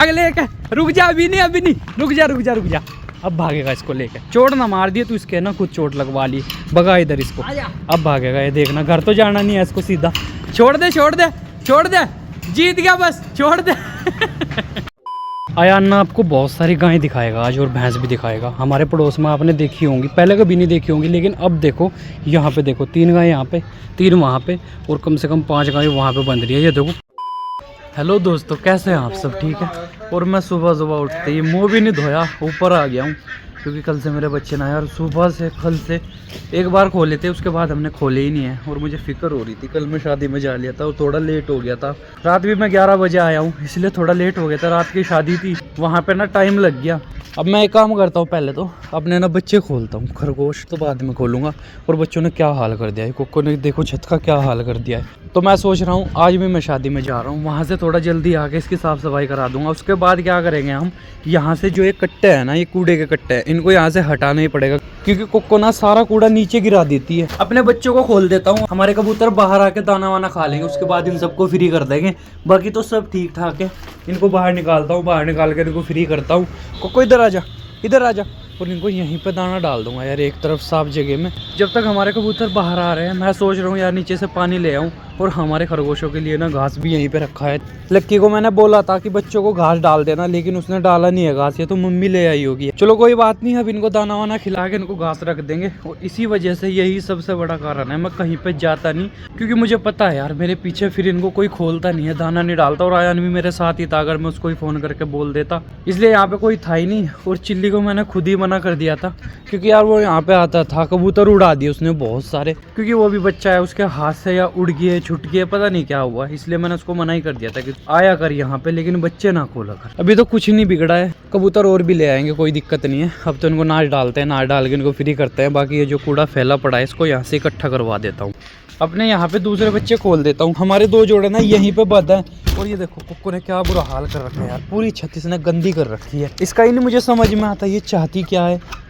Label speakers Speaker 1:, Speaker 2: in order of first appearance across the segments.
Speaker 1: अगले रुक जा, अभी नहीं, रुक जा। अब भागेगा इसको लेके, चोट ना मार दिए तो इसके ना कुछ चोट लगवा ली। भगा इधर इसको, अब भागेगा ये, देखना घर तो जाना नहीं है इसको, सीधा छोड़ दे, जीत गया बस, छोड़ दे। आयान ना आपको बहुत सारी गायें दिखाएगा आज और भैंस भी दिखाएगा। हमारे पड़ोस में आपने देखी होंगी, पहले कभी नहीं देखी होंगी, लेकिन अब देखो यहाँ पे देखो 3 गायें यहाँ पे, 3 वहाँ पे और कम से कम 5 गायें वहाँ पे बंध रही है। ये देखो। हेलो दोस्तों, कैसे हैं आप सब? ठीक है। और मैं सुबह उठते ही मुँह भी नहीं धोया, ऊपर आ गया हूँ, क्योंकि कल से मेरे बच्चे ना यार सुबह से कल से एक बार खोले थे, उसके बाद हमने खोले ही नहीं है। और मुझे फिक्र हो रही थी, कल मैं शादी में जा लिया था और थोड़ा लेट हो गया था। रात भी मैं 11 बजे आया हूँ, इसलिए थोड़ा लेट हो गया था। रात की शादी थी, वहाँ पे ना टाइम लग गया। अब मैं एक काम करता हूँ, पहले तो अपने ना बच्चे खोलता हूँ, खरगोश तो बाद में खोलूँगा। और बच्चों ने क्या हाल कर दिया है, कोको ने देखो छत का क्या हाल कर दिया है। तो मैं सोच रहा हूँ आज भी मैं शादी में जा रहा हूँ, वहाँ से थोड़ा जल्दी आके इसकी साफ़ सफाई करा दूंगा। उसके बाद क्या करेंगे हम, यहाँ से जो ये कट्टे हैं ना, ये कूड़े के कट्टे हैं, इनको यहाँ से हटाना ही पड़ेगा, क्योंकि कोको ना सारा कूड़ा नीचे गिरा देती है। अपने बच्चों को खोल देता हूँ, हमारे कबूतर बाहर आके दाना वाना खा लेंगे, उसके बाद इन सबको फ्री कर देंगे। बाकी तो सब ठीक ठाक है। इनको बाहर निकालता हूँ, बाहर निकाल कर इनको फ्री करता हूँ। कोको इधर आ जा, और इनको यहीं पे दाना डाल दूंगा यार, एक तरफ साफ जगह में। जब तक हमारे कबूतर बाहर आ रहे हैं, मैं सोच रहा हूँ यार नीचे से पानी ले आऊँ, और हमारे खरगोशों के लिए ना घास भी यहीं पे रखा है। लक्की को मैंने बोला था कि बच्चों को घास डाल देना, लेकिन उसने डाला नहीं है घास, ये तो मम्मी ले आई होगी। चलो कोई बात नहीं, अब इनको दाना वाना खिला के इनको घास रख देंगे। और इसी वजह से यही सबसे बड़ा कारण है मैं कहीं पे जाता नहीं, क्योंकि मुझे पता है यार मेरे पीछे फिर इनको कोई खोलता नहीं है, दाना नहीं डालता। और आयान भी मेरे साथ ही था, अगर मैं उसको ही फ़ोन करके बोल देता, इसलिए यहाँ पे कोई था ही नहीं। और चिल्ली को मैंने खुद ही मना कर दिया था, क्योंकि यार वो यहाँ पे आता था, कबूतर उड़ा दिए उसने बहुत सारे, क्योंकि वो भी बच्चा है, उसके हाथ से या उड़ गए छुट गए, पता नहीं क्या हुआ, इसलिए मैंने उसको मना ही कर दिया था कि आया कर यहाँ पे, लेकिन बच्चे ना खोला कर। अभी तो कुछ नहीं बिगड़ा है, कबूतर और भी ले आएंगे, कोई दिक्कत नहीं है। अब तो इनको नाच डालते हैं, नाच डाल के इनको फ्री करते हैं। बाकी ये जो कूड़ा फैला पड़ा है, इसको यहाँ से इकट्ठा करवा देता हूँ। अपने यहाँ पे दूसरे बच्चे खोल देता हूँ। हमारे 2 जोड़े ना यहीं पे बंद है। और ये देखो कुक्कू ने क्या बुरा हाल कर रखा है यार, पूरी छत इसने गंदी कर रखी है। इसका ही नहीं मुझे समझ में आता ये चाहती क्या है।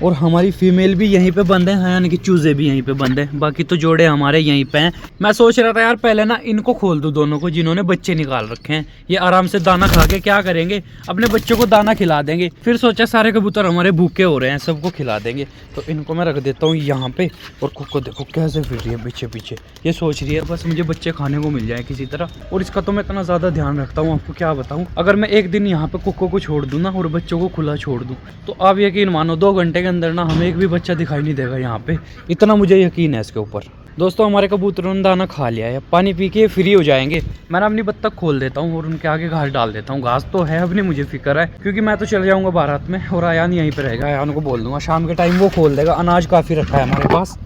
Speaker 1: और हमारी फीमेल भी यहीं पे बंद है, यानी कि चूजे भी यहीं पे बंद है। बाकी तो जोड़े हमारे यहीं पे हैं। मैं सोच रहा था यार पहले ना इनको खोल दूं, दोनों को, जिन्होंने बच्चे निकाल रखे हैं। ये आराम से दाना खा के क्या करेंगे, अपने बच्चों को दाना खिला देंगे। फिर सोचा सारे कबूतर हमारे भूखे हो रहे हैं, सबको खिला देंगे। तो इनको मैं रख देता हूँ यहाँ पे। और कुक्को देखो कैसे फिर रही है पीछे पीछे, ये सोच रही है बस मुझे बच्चे खाने को मिल जाए किसी तरह। और इसका तो मैं इतना ज़्यादा ध्यान रखता हूँ, आपको क्या बताऊँ। अगर मैं एक दिन यहाँ पे कुक्को को छोड़ दूँ ना और बच्चों को खुला छोड़ दूँ, तो आप यकीन मानो 2 घंटे के अंदर ना हमें एक भी बच्चा दिखाई नहीं देगा यहाँ पे, इतना मुझे यकीन है इसके ऊपर। दोस्तों हमारे कबूतरों ने दाना खा लिया है, पानी पी के फ्री हो जाएंगे। मैं अपनी बत्तख खोल देता हूँ और उनके आगे घास डाल देता हूँ। घास तो है, अब नहीं मुझे फिक्र है, क्योंकि मैं तो चले जाऊँगा बारात में और आयान यहीं पे रहेगा। आयान को बोल दूंगा शाम के टाइम वो खोल देगा, अनाज काफ़ी रखा है हमारे पास।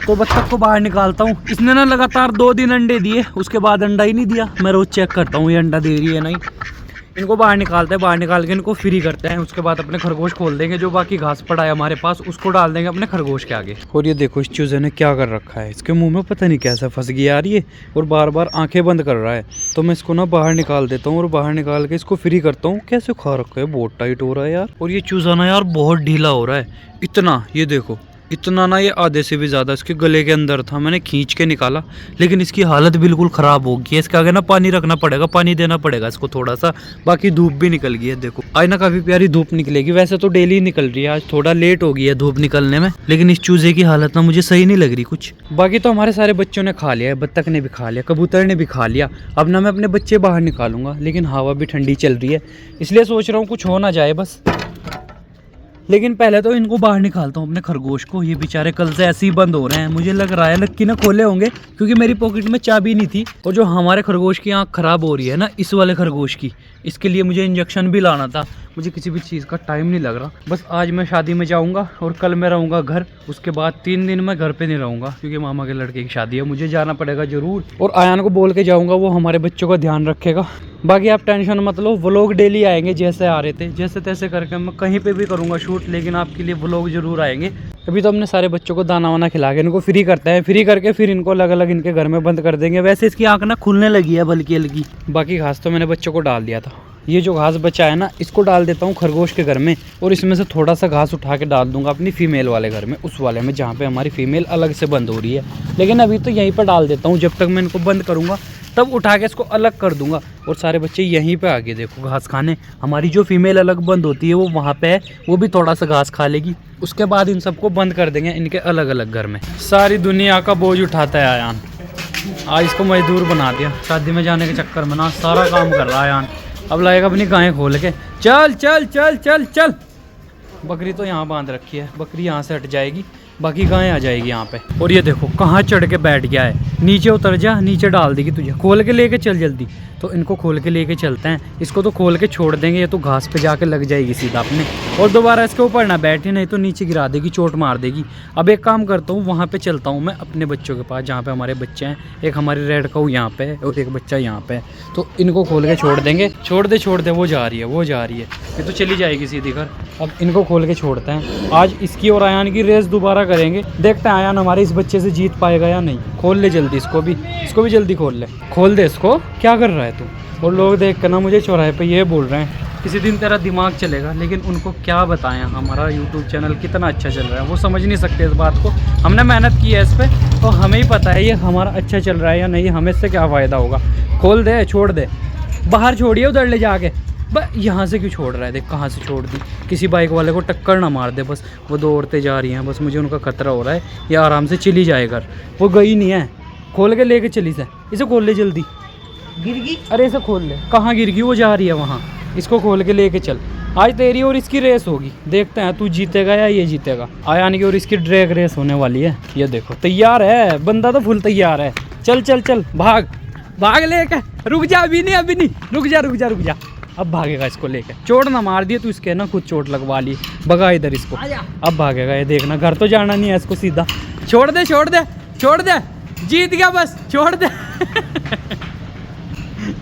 Speaker 1: तो बत्तख को बाहर निकालता हूँ। इसने ना लगातार 2 दिन अंडे दिए, उसके बाद अंडा ही नहीं दिया। मैं रोज़ चेक करता हूँ ये अंडा दे रही है नहीं। इनको बाहर निकालते हैं, बाहर निकाल के इनको फ्री करते हैं। उसके बाद अपने खरगोश खोल देंगे, जो बाकी घास पड़ा है हमारे पास उसको डाल देंगे अपने खरगोश के आगे। और ये देखो इस चूजे ने क्या कर रखा है, इसके मुंह में पता नहीं कैसे फंस गई यार ये, और बार बार आंखें बंद कर रहा है। तो मैं इसको ना बाहर निकाल देता हूँ और बाहर निकाल के इसको फ्री करता हूँ। कैसे खा रखा है, बहुत टाइट हो रहा है यार। और ये चूजा ना यार बहुत ढीला हो रहा है, इतना, ये देखो इतना ना, ये आधे से भी ज़्यादा इसके गले के अंदर था। मैंने खींच के निकाला, लेकिन इसकी हालत बिल्कुल ख़राब हो गई है। इसके आगे ना पानी रखना पड़ेगा, पानी देना पड़ेगा इसको थोड़ा सा। बाकी धूप भी निकल गई है, देखो आज ना काफ़ी प्यारी धूप निकलेगी। वैसे तो डेली निकल रही है, आज थोड़ा लेट हो गई है धूप निकलने में, लेकिन इस चूजे की हालत ना मुझे सही नहीं लग रही कुछ। बाकी तो हमारे सारे बच्चों ने खा लिया है, बत्तख ने भी खा लिया, कबूतर ने भी खा लिया। अब ना मैं अपने बच्चे बाहर निकालूंगा, लेकिन हवा भी ठंडी चल रही है, इसलिए सोच रहा हूँ कुछ हो ना जाए बस। लेकिन पहले तो इनको बाहर निकालता हूँ अपने खरगोश को। ये बेचारे कल से ऐसे ही बंद हो रहे हैं, मुझे लग रहा है लक्की ने खोले होंगे, क्योंकि मेरी पॉकेट में चाबी नहीं थी। और जो हमारे खरगोश की आँख खराब हो रही है ना, इस वाले खरगोश की, इसके लिए मुझे इंजेक्शन भी लाना था। मुझे किसी भी चीज़ का टाइम नहीं लग रहा। बस आज मैं शादी में जाऊंगा और कल मैं रहूंगा घर। उसके बाद 3 दिन मैं घर पे नहीं रहूंगा, क्योंकि मामा के लड़के की शादी है, मुझे जाना पड़ेगा जरूर। और आयान को बोल के जाऊंगा, वो हमारे बच्चों का ध्यान रखेगा। बाकी आप टेंशन मत लो, व्लॉग डेली आएंगे जैसे आ रहे थे, जैसे तैसे करके मैं कहीं पे भी करूँगा शूट, लेकिन आपके लिए व्लॉग जरूर आएंगे। अभी तो हमने सारे बच्चों को दाना वाना खिला के इनको फ्री करते हैं, फ्री करके फिर इनको अलग अलग इनके घर में बंद कर देंगे। वैसे इसकी आँख ना खुलने लगी है बल्कि हल्की। बाकी घास तो मैंने बच्चों को डाल दिया था, ये जो घास बचा है ना, इसको डाल देता हूँ खरगोश के घर में, और इसमें से थोड़ा सा घास उठा के डाल दूंगा अपनी फीमेल वाले घर में, उस वाले में जहाँ पे हमारी फीमेल अलग से बंद हो रही है। लेकिन अभी तो यहीं पर डाल देता हूँ, जब तक मैं इनको बंद करूँगा तब उठा के इसको अलग कर दूंगा, और सारे बच्चे यहीं पे आगे देखो घास खाने। हमारी जो फीमेल अलग बंद होती है वो वहाँ पे है, वो भी थोड़ा सा घास खा लेगी, उसके बाद इन सबको बंद कर देंगे इनके अलग अलग घर में। सारी दुनिया का बोझ उठाता है आयान, आज इसको मजदूर बना दिया। शादी में जाने के चक्कर में ना सारा काम कर रहा है आयान। अब लगेगा अपनी गायें खोल के, चल चल चल चल चल। बकरी तो यहाँ बांध रखी है, बकरी यहाँ से हट जाएगी, बाकी गायें आ जाएगी यहाँ पे। और ये देखो कहाँ चढ़ के बैठ गया है, नीचे उतर जा, नीचे डाल देगी तुझे। खोल के लेके चल जल्दी। तो इनको खोल के लेके चलते हैं, इसको तो खोल के छोड़ देंगे, ये तो घास पे जाके लग जाएगी सीधा अपने, और दोबारा इसके ऊपर ना बैठे, नहीं तो नीचे गिरा देगी, चोट मार देगी। अब एक काम करता हूँ, वहाँ पे चलता हूँ मैं अपने बच्चों के पास, जहाँ पे हमारे बच्चे हैं। एक हमारी रेड काऊ यहाँ पे है और एक बच्चा यहाँ पे है, तो इनको खोल के छोड़ देंगे। छोड़ दे, वो जा रही है, वो जा रही है, ये तो चली जाएगी सीधी घर। अब इनको खोल के छोड़ते हैं। आज इसकी और आयान की रेस दोबारा करेंगे, देखते हैं आयान हमारे इस बच्चे से जीत पाएगा या नहीं। खोल ले जल्दी इसको भी जल्दी खोल ले, खोल दे इसको। क्या कर रहा है तू? और लोग देख कर ना मुझे चौराहे पे ये बोल रहे हैं किसी दिन तेरा दिमाग चलेगा, लेकिन उनको क्या बताएं हमारा यूट्यूब चैनल कितना अच्छा चल रहा है, वो समझ नहीं सकते इस बात को। हमने मेहनत की है इस पर, तो हमें ही पता है ये हमारा अच्छा चल रहा है या नहीं, हमें इससे क्या फ़ायदा होगा। खोल दे, छोड़ दे, बाहर छोड़िए उधर ले जाके। यहाँ से क्यों छोड़ रहा है, देख कहाँ से छोड़ दी। किसी बाइक वाले को टक्कर ना मार दे बस। वो दो औरतें जा रही हैं, बस मुझे उनका खतरा हो रहा है, ये आराम से चली जाए घर। वो गई नहीं है, खोल के लेके चली से। इसे खोल ले जल्दी। गिर गई? अरे इसे खोल ले। कहाँ गिर गई? वो जा रही है वहाँ, इसको खोल के लेके चल। आज तेरी और इसकी रेस होगी, देखते हैं तू जीतेगा या ये जीतेगा। आयान की और इसकी ड्रैग रेस होने वाली है। ये देखो तैयार है बंदा, तो फुल तैयार है। चल चल चल, भाग लेके। रुक जा, अभी नहीं, रुक जा। अब भागेगा इसको लेके। चोट ना मार दिए तू इसके ना, खुद चोट लगवा ली। भगा इधर इसको, अब भागेगा ये, देखना घर तो जाना नहीं है इसको, सीधा छोड़ दे। जीत गया बस, छोड़ दे।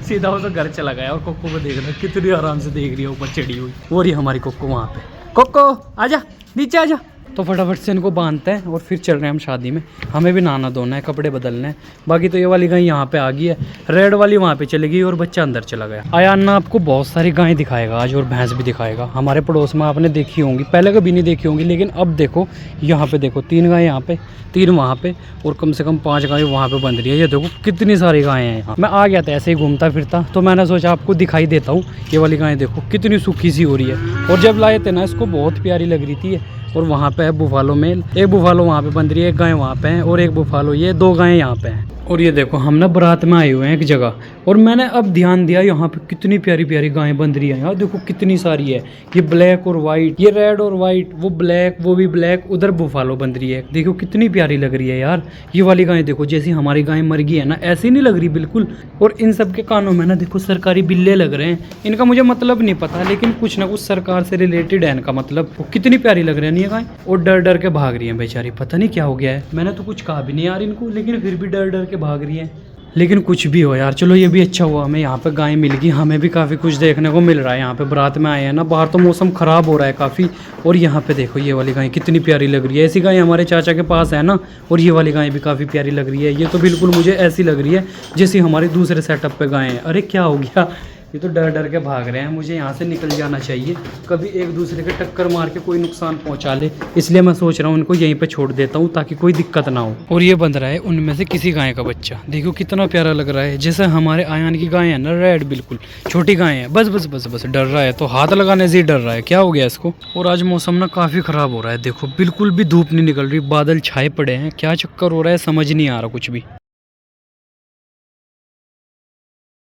Speaker 1: सीधा वो तो घर चला गया। और कोको को देखना कितनी आराम से देख रही है ऊपर चढ़ी हुई। और ये हमारी कोको वहाँ पे। कोको आजा, नीचे आजा। तो फटाफट से इनको बांधते हैं और फिर चल रहे हैं हम शादी में। हमें भी नहाना धोना है, कपड़े बदलने हैं। बाकी तो ये वाली गाय यहाँ पे आ गई है, रेड वाली वहाँ पे चली गई और बच्चा अंदर चला गया। आयान ना आपको बहुत सारी गायें दिखाएगा आज, और भैंस भी दिखाएगा। हमारे पड़ोस में आपने देखी होंगी, पहले कभी नहीं देखी होंगी, लेकिन अब देखो यहाँ पे देखो 3 गायें यहाँ पे, 3 वहाँ पे, और कम से कम 5 गायें वहाँ पे बंध रही है। ये देखो कितनी सारी गायें हैं यहाँ। मैं आ गया था ऐसे ही घूमता फिरता, तो मैंने सोचा आपको दिखाई देता हूँ। ये वाली गायें देखो कितनी सूखी सी हो रही है, और जब लाए थे ना इसको बहुत प्यारी लग रही थी। और वहाँ पे है बुफालो मेल, एक बुफालो वहाँ पे बंध रही है, एक गाय वहाँ पे है, और एक बुफालो, ये 2 गायें यहाँ पे हैं। और ये देखो हम ना बारात में आए हुए हैं एक जगह, और मैंने अब ध्यान दिया यहाँ पे कितनी प्यारी प्यारी गायें बंध रही हैं। यार देखो कितनी सारी है, ये ब्लैक और वाइट, ये रेड और वाइट, वो ब्लैक, वो भी ब्लैक, उधर बुफालो बंध रही है। देखो कितनी प्यारी लग रही है यार। ये वाली गायें देखो, जैसी हमारी गाय मर गई है ना, ऐसी नहीं लग रही बिल्कुल। और इन सब के कानों में ना देखो सरकारी बिल्ले लग रहे हैं। इनका मुझे मतलब नहीं पता, लेकिन कुछ ना कुछ सरकार से रिलेटेड है इनका मतलब। वो कितनी प्यारी लग रही है ये गाय, और डर डर के भाग रही है बेचारी, पता नहीं क्या हो गया है। मैंने तो कुछ कहा भी नहीं यार इनको, लेकिन फिर भी डर डर के भाग रही है। लेकिन कुछ भी हो यार, चलो ये भी अच्छा हुआ हमें यहाँ पे गाय मिल गई। हमें भी काफ़ी कुछ देखने को मिल रहा है यहाँ पे। बारात में आए हैं ना, बाहर तो मौसम ख़राब हो रहा है काफ़ी। और यहाँ पे देखो ये वाली गाय कितनी प्यारी लग रही है। ऐसी गाय हमारे चाचा के पास है ना, और ये वाली गाय भी काफ़ी प्यारी लग रही है। ये तो बिल्कुल मुझे ऐसी लग रही है जैसी हमारी दूसरे सेटअप पे गाय हैं। अरे क्या हो गया, ये तो डर डर के भाग रहे हैं। मुझे यहाँ से निकल जाना चाहिए, कभी एक दूसरे के टक्कर मार के कोई नुकसान पहुँचा ले। इसलिए मैं सोच रहा हूँ इनको यहीं पे छोड़ देता हूँ, ताकि कोई दिक्कत ना हो। और ये बंध रहा है उनमें से किसी गाय का बच्चा, देखो कितना प्यारा लग रहा है, जैसे हमारे आयान की गाय है ना, रेड, बिल्कुल छोटी गाय है। बस डर रहा है, तो हाथ लगाने से ही डर रहा है। क्या हो गया इसको? और आज मौसम ना काफ़ी ख़राब हो रहा है, देखो बिल्कुल भी धूप नहीं निकल रही, बादल छाए पड़े हैं। क्या चक्कर हो रहा है समझ नहीं आ रहा कुछ भी।